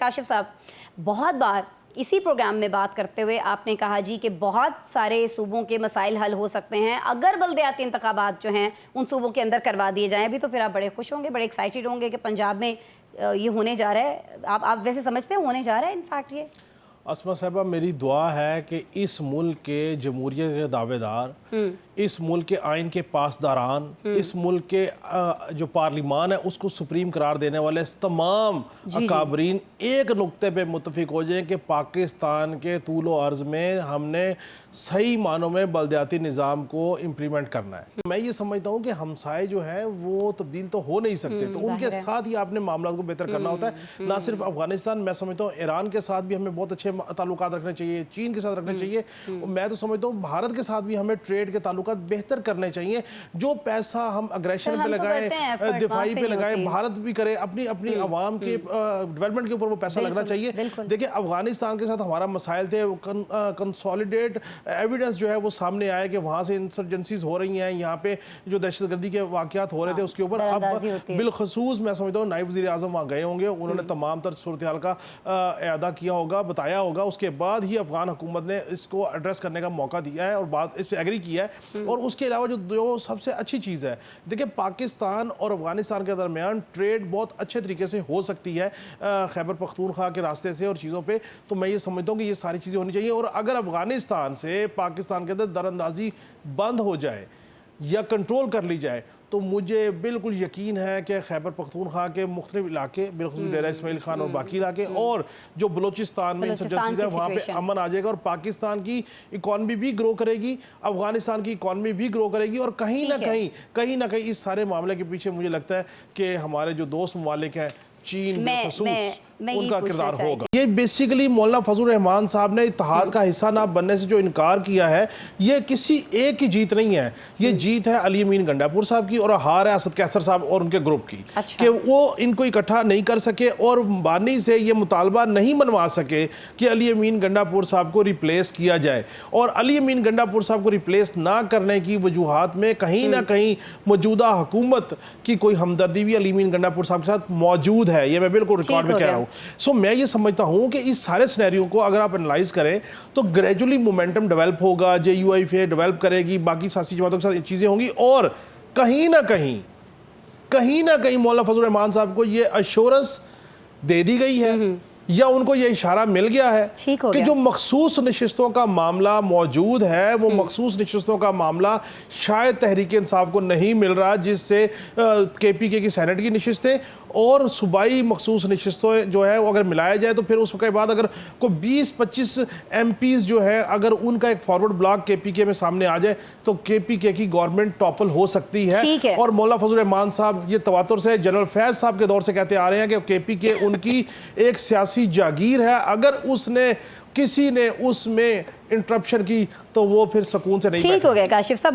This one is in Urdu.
کاشف صاحب بہت بار اسی پروگرام میں بات کرتے ہوئے آپ نے کہا جی کہ بہت سارے صوبوں کے مسائل حل ہو سکتے ہیں اگر بلدیاتی انتخابات جو ہیں ان صوبوں کے اندر کروا دیے جائیں بھی، تو پھر آپ بڑے خوش ہوں گے، بڑے ایکسائٹیڈ ہوں گے کہ پنجاب میں یہ ہونے جا رہا ہے. آپ ویسے سمجھتے ہیں ہونے جا رہا ہے انفیکٹ یہ؟ اسما صاحبہ میری دعا ہے کہ اس ملک کے جمہوریت کے دعوے دار، اس ملک کے آئین کے پاسداران، اس ملک کے جو پارلیمان ہے اس کو سپریم قرار دینے والے تمام اکابرین ایک نقطے پہ متفق ہو جائیں کہ پاکستان کے طول و عرض میں ہم نے صحیح معنوں میں بلدیاتی نظام کو امپلیمنٹ کرنا ہے. میں یہ سمجھتا ہوں کہ ہمسائے جو ہیں وہ تبدیل تو ہو نہیں سکتے، تو ان کے ساتھ ہی آپ نے معاملات کو بہتر کرنا ہوتا ہے. نہ صرف افغانستان، میں سمجھتا ہوں ایران کے ساتھ بھی ہمیں بہت اچھے تعلقات رکھنے چاہیے، چین کے ساتھ رکھنے چاہیے. میں تو سمجھتا ہوں بھارت کے ساتھ بھی ہمیں ٹریڈ کے تعلقات بہتر کرنے چاہیے. جو پیسہ ہم اگریشن پہ لگائیں، دفاعی پہ لگائیں، بھارت بھی کرے، اپنی عوام کے ڈیولپمنٹ کے اوپر وہ پیسہ لگنا چاہیے. دیکھیں افغانستان کے ساتھ ہمارا مسائل تھے، کنسولیڈیٹ ایویڈنس جو ہے وہ سامنے آیا کہ وہاں سے انسرجنسیز ہو رہی ہیں، یہاں پہ جو دہشت گردی کے واقعات ہو رہے تھے اس کے اوپر. اب بالخصوص میں سمجھتا ہوں نائب وزیر اعظم وہاں گئے ہوں گے، انہوں نے تمام تر صورتحال کا اعادہ کیا ہوگا، بتایا ہوگا. اس کے بعد ہی افغان حکومت نے اس کو ایڈریس کرنے کا موقع دیا ہے اور بات اس پہ ایگری کیا ہے. اور اس کے علاوہ جو سب سے اچھی چیز ہے، دیکھیں پاکستان اور افغانستان کے درمیان ٹریڈ بہت اچھے طریقے سے ہو سکتی ہے خیبر پختونخوا کے راستے سے اور چیزوں پہ. تو میں یہ سمجھتا ہوں کہ یہ ساری چیزیں ہونی چاہیے. اور اگر افغانستان سے پاکستان کے اندر دراندازی بند ہو جائے یا کنٹرول کر لی جائے تو مجھے بالکل یقین ہے کہ خیبر پختونخوا کے مختلف علاقے، بالخصوص ڈیرہ اسماعیل خان اور باقی علاقے اور جو بلوچستان میں انسرجنسیز ہیں وہاں پہ امن آ جائے گا اور پاکستان کی اکانومی بھی گرو کرے گی، افغانستان کی اکانومی بھی گرو کرے گی. اور کہیں نہ کہیں اس سارے معاملے کے پیچھے مجھے لگتا ہے کہ ہمارے جو دوست ممالک ہیں، چین بالخصوص، ان کا کردار ہوگا. یہ بیسیکلی مولانا فضل الرحمان صاحب نے اتحاد کا حصہ نہ بننے سے جو انکار کیا ہے، یہ کسی ایک کی جیت نہیں ہے، یہ جیت ہے علی امین گنڈا پور صاحب کی اور ہار ہے اسد کیسر صاحب اور ان کے گروپ کی کہ وہ ان کو اکٹھا نہیں کر سکے اور بانی سے یہ مطالبہ نہیں منوا سکے کہ علی امین گنڈا پور صاحب کو ریپلیس کیا جائے. اور علی امین گنڈا پور صاحب کو ریپلیس نہ کرنے کی وجوہات میں کہیں نہ کہیں موجودہ حکومت کی کوئی ہمدردی بھی علی امین گنڈا پور صاحب کے ساتھ موجود ہے. یہ میں بالکل ریکارڈ میں کہہ رہا ہوں. میں یہ سمجھتا ہوں کہ اس سارے سینیریو کو اگر آپ انالائز کریں تو گریجولی مومنٹم ڈیولپ ہوگا، JUIF ڈیولپ کرے گی، باقی سیاسی جماعتوں کے ساتھ چیزیں ہوں گی اور کہیں نہ کہیں مولانا فضل الرحمان صاحب کو یہ ایشورنس دے دی گئی ہے یا ان کو یہ اشارہ مل گیا ہے کہ جو مخصوص نشستوں کا معاملہ موجود ہے وہ مخصوص نشستوں کا معاملہ شاید تحریک انصاف کو نہیں مل رہا، جس سے KPK کی سینٹ کی نشستیں اور صوبائی مخصوص نشستوں جو ہے وہ اگر ملایا جائے تو پھر اس کے بعد اگر کوئی 20-25 MPs جو ہے اگر ان کا ایک فارورڈ بلاک KPK میں سامنے آ جائے تو KPK کی گورنمنٹ ٹاپل ہو سکتی ہے. اور مولانا فضل الرحمان صاحب یہ تواتر سے جنرل فیض صاحب کے دور سے کہتے آ رہے ہیں کہ KPK ان کی ایک سیاسی جاگیر ہے، اگر کسی نے اس میں انٹرپشن کی تو وہ پھر سکون سے نہیں بیٹھے. ٹھیک ہو گیا کاشف صاحب.